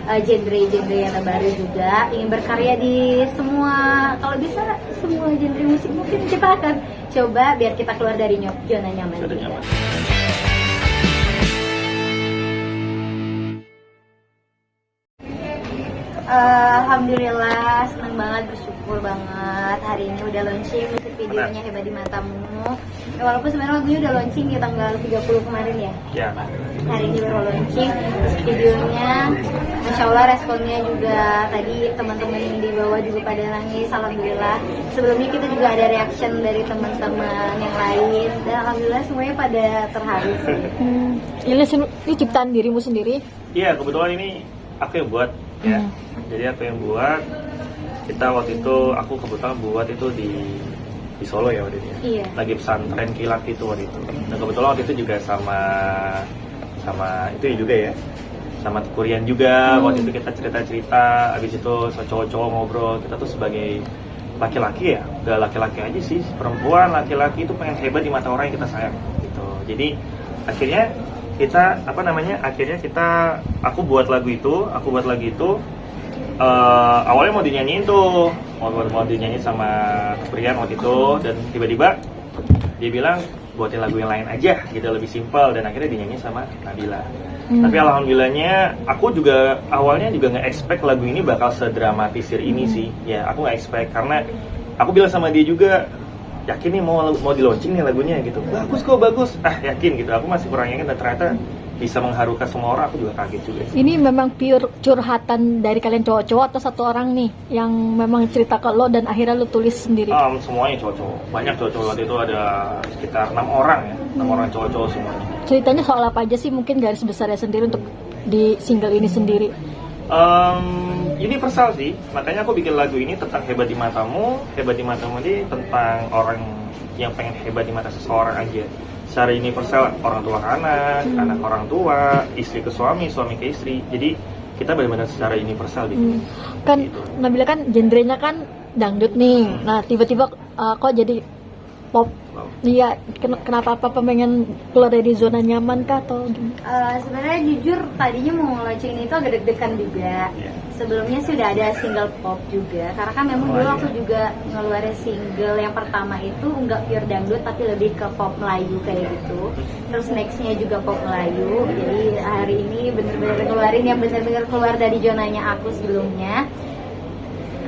genre-genre yang terbaru juga, ingin berkarya di semua, kalau bisa semua genre musik, mungkin kita akan coba biar kita keluar dari zona nyaman. Alhamdulillah, senang banget, bersyukur banget hari ini udah launching musik videonya Hebat di Matamu. Ya, walaupun sebenarnya lagunya udah launching di tanggal 30 kemarin ya. Ya. Hari ini baru launching musik videonya. Masya Allah responnya juga tadi teman-teman yang di bawah juga pada nangis. Alhamdulillah. Sebelumnya kita juga ada reaction dari teman-teman yang lain dan alhamdulillah semuanya pada terharu sih. Ini ciptaan dirimu sendiri? Iya, kebetulan ini aku yang buat ya. Jadi aku yang buat. Kita waktu itu aku kebetulan buat itu di Solo ya waktu itu. Iya. Lagi pesantren kilat itu waktu itu. Dan kebetulan waktu itu juga sama itu juga ya. Sama Kurian juga. Waktu itu kita cerita-cerita, habis itu cowok-cowok ngobrol. Kita tuh sebagai laki-laki ya, gak laki-laki aja sih, perempuan, laki-laki itu pengen hebat di mata orang yang kita sayang gitu. Jadi akhirnya kita aku buat lagu itu awalnya mau dinyanyiin tuh, mau dinyanyiin sama Prian waktu itu, dan tiba-tiba dia bilang buatin lagu yang lain aja gitu, lebih simpel, dan akhirnya dinyanyiin sama Nabila. Tapi alhamdulillahnya aku juga awalnya juga nggak expect lagu ini bakal sedramatisir ini sih ya. Aku nggak expect karena aku bilang sama dia juga, yakin nih mau di launching nih lagunya gitu. Bagus, yakin gitu. Aku masih kurang yakin dan ternyata bisa mengharukan semua orang. Aku juga kaget juga sih. Ini memang pure curhatan dari kalian cowok-cowok atau satu orang nih yang memang cerita ke lo dan akhirnya lo tulis sendiri? Semuanya cowok-cowok. Banyak cowok-cowok, waktu itu ada sekitar 6 orang ya. 6 orang cowok-cowok semuanya. Ceritanya soal apa aja sih, mungkin garis besarnya sendiri untuk di single ini sendiri? Universal sih, makanya aku bikin lagu ini tentang hebat di matamu. Hebat di matamu ini tentang orang yang pengen hebat di mata seseorang aja. Secara universal, orang tua ke anak, anak orang tua, istri ke suami, suami ke istri. Jadi kita benar-benar secara universal gitu. Kan gitu. Nabila kan genrenya kan dangdut nih. Nah tiba-tiba kok jadi pop? Iya, kenapa pengen keluar dari zona nyaman kah atau gimana? Sebenarnya jujur tadinya mau launching ini tuh agak deg-degan juga. Sebelumnya sih udah ada single pop juga, karena kan memang dulu aku juga ngeluarin single yang pertama itu enggak pure dangdut tapi lebih ke pop Melayu kayak gitu. Terus nextnya juga pop Melayu. Jadi hari ini bener-bener ngeluarin yang bener-bener keluar dari zonanya aku sebelumnya.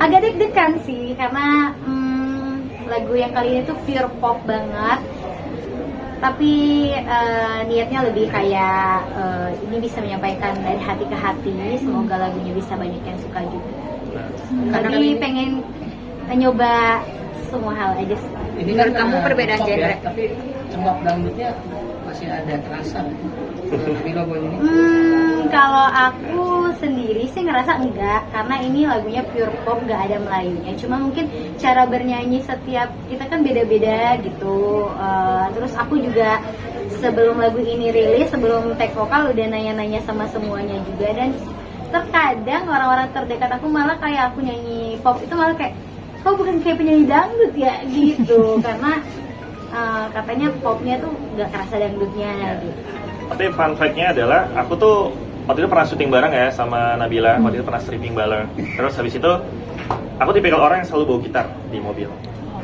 Agak deg-degan sih karena lagu yang kali ini tuh pure pop banget, tapi niatnya lebih kayak ini bisa menyampaikan dari hati ke hati. Semoga lagunya bisa banyak yang suka juga. Tapi pengen nyoba semua hal aja sih. Ini kan kamu perbedaan genre ya, tapi cengkok dangdutnya masih ada terasa. Kalau aku sendiri sih ngerasa enggak, karena ini lagunya pure pop, nggak ada Melayunya. Cuma mungkin cara bernyanyi setiap kita kan beda-beda gitu. Terus aku juga sebelum lagu ini rilis, sebelum take vokal udah nanya-nanya sama semuanya juga, dan terkadang orang-orang terdekat aku malah kayak aku nyanyi pop itu malah kayak, kok bukan kayak penyanyi dangdut ya gitu, karena katanya popnya tuh nggak kerasa dangdutnya gitu. Tapi fun fact-nya adalah aku tuh waktu itu pernah syuting bareng ya sama Nabila. Waktu itu pernah stripping bareng. Terus habis itu aku tipikal orang yang selalu bawa gitar di mobil.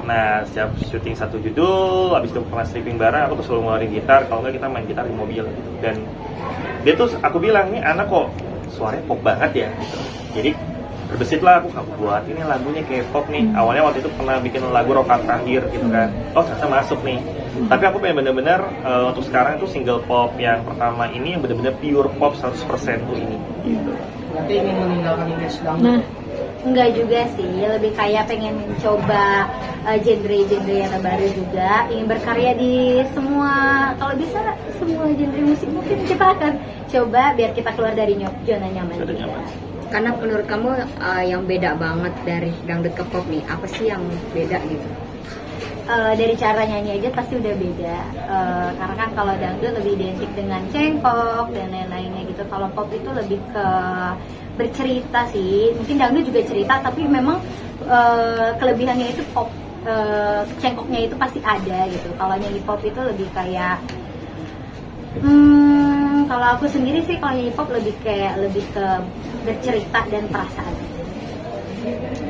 Nah setiap syuting satu judul, habis itu pernah stripping bareng, aku tuh selalu ngeluarin gitar. Kalau nggak kita main gitar di mobil gitu. Dan dia tuh, aku bilang, nih anak kok suaranya pop banget ya gitu. Jadi berbesitlah aku buat ini lagunya kayak pop nih. Awalnya waktu itu pernah bikin lagu Rokat Terakhir gitu kan. Oh ternyata masuk nih. Tapi aku pengen bener-bener untuk sekarang itu single pop yang pertama ini yang bener-bener pure pop 100% tuh ini gitu. Berarti ingin meninggalkan image dangdut? Enggak juga sih, lebih kayak pengen mencoba genre-genre yang terbaru juga, ingin berkarya di semua, kalau bisa semua genre musik, mungkin kita akan coba biar kita keluar dari zona nyaman. Karena menurut kamu yang beda banget dari dangdut ke pop nih, apa sih yang beda gitu? Dari cara nyanyi aja pasti udah beda, karena kan kalau dangdut lebih identik dengan cengkok dan lain-lainnya gitu. Kalau pop itu lebih ke bercerita sih, mungkin dangdut juga cerita, tapi memang kelebihannya itu pop, cengkoknya itu pasti ada gitu. Kalau nyanyi pop itu lebih kayak kalau aku sendiri sih kalau nyanyi pop lebih ke bercerita dan perasaan.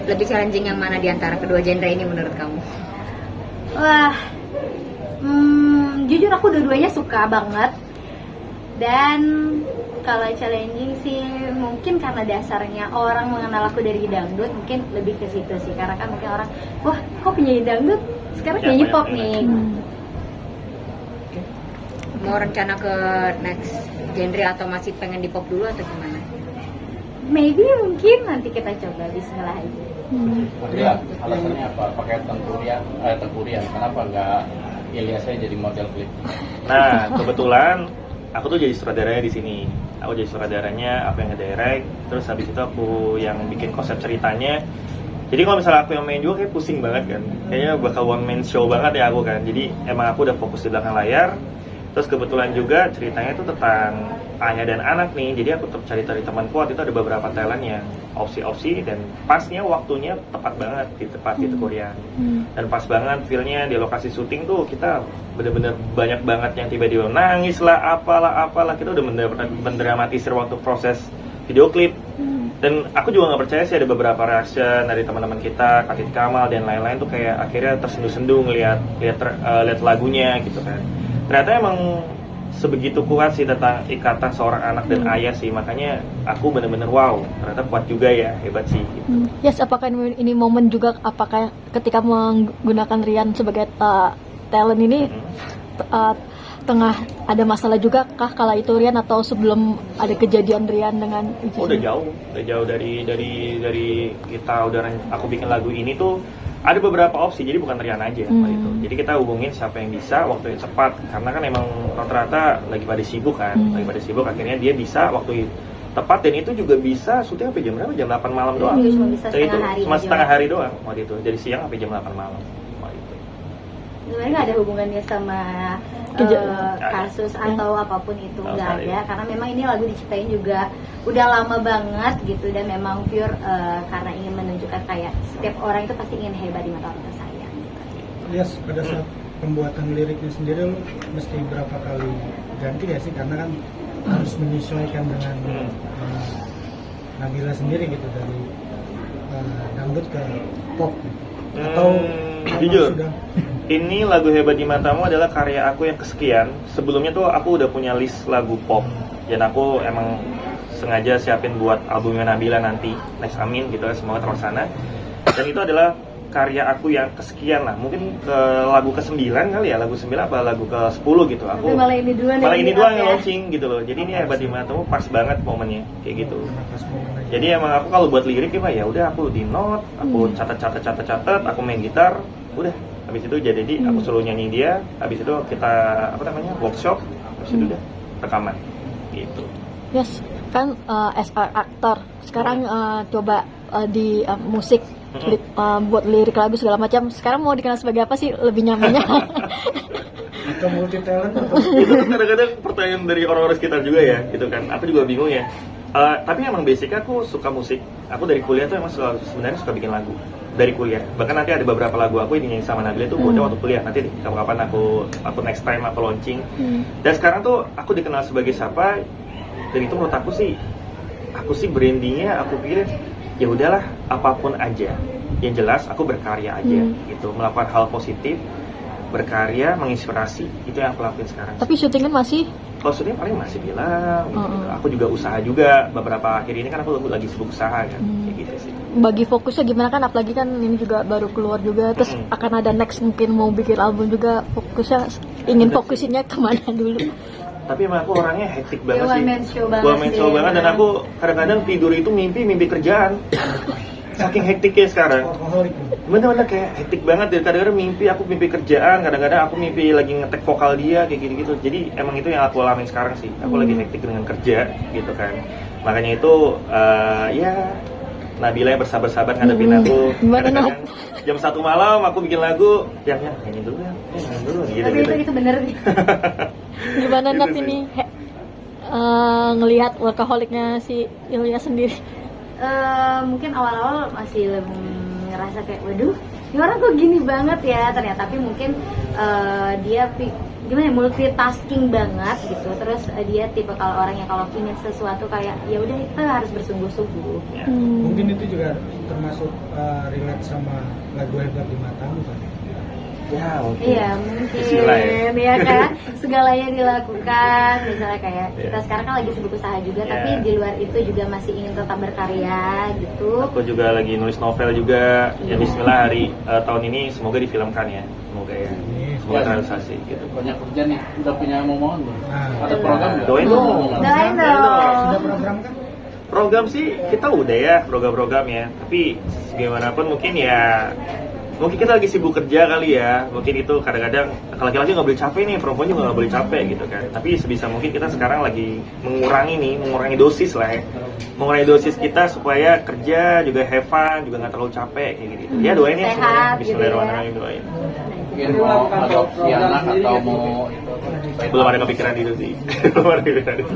Lebih challenging yang mana di antara kedua genre ini menurut kamu? Wah, jujur aku dua-duanya suka banget. Dan kalau challenging sih mungkin karena dasarnya orang mengenal aku dari dangdut, mungkin lebih ke situ sih. Karena kan mungkin orang, wah kok penyanyi dangdut, sekarang penyanyi pop nih. Mau rencana ke next genre atau masih pengen di pop dulu atau gimana? Maybe mungkin nanti kita coba, bismillah aja. Ya, alasannya apa? Pakai tengkurian. Kenapa nggak Ilyas saya jadi model klip? Nah, kebetulan aku tuh jadi sutradaranya di sini. Aku jadi sutradaranya, aku yang ngedirect, terus habis itu aku yang bikin konsep ceritanya. Jadi kalau misalnya aku yang main juga kayak pusing banget kan. Kayaknya bakal one man show banget ya aku kan. Jadi emang aku udah fokus di belakang layar. Terus kebetulan juga ceritanya itu tentang ayah dan anak nih. Jadi aku tetap cari dari temanku, waktu itu ada beberapa talent yang opsi-opsi dan pasnya waktunya tepat banget di Korea. Dan pas banget feelnya di lokasi syuting tuh kita bener-bener banyak banget yang tiba-tiba nangis lah, apalah. Kita udah mendramatisir waktu proses video klip. Dan aku juga nggak percaya sih ada beberapa reaction dari teman-teman kita, Katit Kamal dan lain-lain tuh kayak akhirnya tersenduh-senduh lihat lagunya gitu kan. Ternyata emang sebegitu kuat sih tentang ikatan seorang anak dan ayah sih, makanya aku bener-bener wow, ternyata kuat juga ya, hebat sih gitu. Yes, apakah ini momen juga, apakah ketika menggunakan Rian sebagai talent ini tengah ada masalah juga kah kala itu Rian, atau sebelum ada kejadian Rian dengan udah jauh dari kita aku bikin lagu ini tuh ada beberapa opsi, jadi bukan Rian aja waktu itu. Jadi kita hubungin siapa yang bisa waktu yang tepat, karena kan emang rata-rata lagi pada sibuk kan, akhirnya dia bisa waktu tepat, dan itu juga bisa syuting sampai jam berapa? Jam 8 malam doang. Cuma bisa setengah hari doang waktu itu, dari siang sampai jam 8 malam waktu itu. Sebenarnya nggak ada hubungannya sama kasus atau apapun itu, nggak ada, karena memang ini lagu diciptain juga udah lama banget gitu, dan memang pure karena ingin menunjukkan kayak setiap orang itu pasti ingin hebat di mata orang saya gitu. Yes, pada saat pembuatan liriknya sendiri lu mesti berapa kali ganti ya sih, karena kan harus menyesuaikan dengan Nabila sendiri gitu, dari dangdut ke pop gitu. Atau jujur sudah ini lagu Hebat di Matamu adalah karya aku yang kesekian. Sebelumnya tuh aku udah punya list lagu pop, dan aku emang sengaja siapin buat albumnya Nabila nanti, next amin gitu ya, semoga terlaksana. Dan itu adalah karya aku yang kesekian lah, mungkin ke lagu ke-9 kali ya, lagu 9 apa lagu ke-10 gitu. Aku malah ini dua yang launching gitu loh. Jadi ini Hebat di Matamu pas banget momennya kayak gitu. Jadi emang aku kalau buat lirik ya udah aku di note, aku catat, aku main gitar, udah. Habis itu jadi aku suruh nyanyi dia, habis itu kita workshop, habis itu udah rekaman gitu. Yes, kan as aktor sekarang coba di musik, buat lirik lagu segala macam. Sekarang mau dikenal sebagai apa sih lebih nyamannya? atau multi talent atau Itu kadang-kadang pertanyaan dari orang-orang sekitar juga ya, gitu kan. Aku juga bingung ya. Tapi emang basicnya aku suka musik. Aku dari kuliah tuh emang sebenarnya suka bikin lagu. Dari kuliah, bahkan nanti ada beberapa lagu aku yang dinyanyi sama Nabila itu bocah waktu kuliah. Nanti kapan-kapan aku next time aku launching. Dan sekarang tuh aku dikenal sebagai siapa, dan itu menurut aku sih brandingnya aku pikir ya udahlah apapun aja, yang jelas aku berkarya aja gitu, melakukan hal positif, berkarya, menginspirasi, itu yang aku lakuin sekarang. Tapi syutingan masih? Kalau syuting paling masih bilang gitu. Aku juga usaha juga, beberapa akhir ini kan aku lagi sibuk usaha kan, kayak gitu sih. Bagi fokusnya gimana, kan apalagi kan ini juga baru keluar juga, terus akan ada next mungkin mau bikin album juga, fokusnya ingin fokusinnya kemana dulu? Tapi emang aku orangnya hektik banget One sih. man show banget One man show sih, banget, dan aku kadang-kadang tidur itu mimpi kerjaan. Saking hektiknya sekarang. alkoholik. Bener-bener kayak hektik banget, dan kadang-kadang aku mimpi kerjaan, kadang-kadang aku mimpi lagi ngetek vokal dia kayak gitu-gitu. Jadi emang itu yang aku alamin sekarang sih. Aku lagi hektik dengan kerja gitu kan. Makanya itu ya Nabila yang bersabar-sabar ngadepin aku. Kadang-kadang jam 1 malam aku bikin lagu, yang nyanyi dulu ya, nyanyi dulu gitu. Tapi itu bener sih. Gimana Nat ini ngelihat workaholiknya si Ilya sendiri? Mungkin awal-awal masih ngerasa kayak waduh ini orang kok gini banget ya ternyata, tapi mungkin dia gimana ya, multitasking banget gitu. Terus dia tipe kalau orang yang kalau ingin sesuatu kayak ya udah kita harus bersungguh-sungguh. Ya. Mungkin itu juga termasuk relate sama lagu Hebat di Matamu kan. Ya, mungkin. Iya mungkin Bismillah ya. ya kan, segalanya dilakukan. Misalnya kayak Iya. kita sekarang kan lagi sibuk usaha juga, Iya. tapi di luar itu juga masih ingin tetap berkarya gitu. Aku juga lagi nulis novel juga. Ya Bismillah hari tahun ini semoga difilmkan ya. Semoga ya. Semoga terrealisasi gitu. Banyak kerja nih, udah punya momongan belum? Nah, Ada program nggak? Doain dong. Doain dong. Sudah program kan? Program sih kita udah ya, program-program ya. Tapi gimana pun mungkin ya, mungkin kita lagi sibuk kerja kali ya. Mungkin itu kadang-kadang laki-laki nggak boleh capek nih, perempuan juga nggak boleh capek gitu kan. Tapi sebisa mungkin kita sekarang lagi mengurangi dosis lah ya. Mengurangi dosis kita supaya kerja juga have fun, juga nggak terlalu capek kayak gitu. Ya doain ya Sehat semuanya. gitu ya. Bismillahirrahmanirrahim, doain. Mungkin mau adopsi anak atau mau itu? Belum ada kepikiran itu sih. Belum ada kepikiran itu.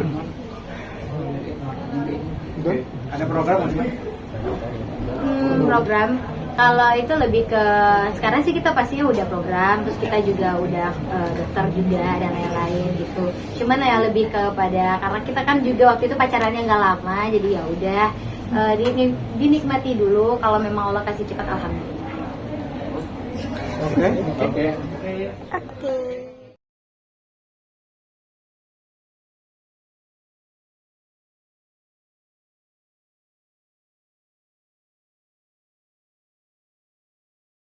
Ada program nggak? Program kalau itu lebih ke sekarang sih kita pastinya udah program, terus kita juga udah dokter juga dan lain-lain gitu. Cuman ya lebih kepada karena kita kan juga waktu itu pacarannya nggak lama, jadi ya udah dinikmati dulu. Kalau memang Allah kasih cepat alhamdulillah. Oke. Oke. Oke.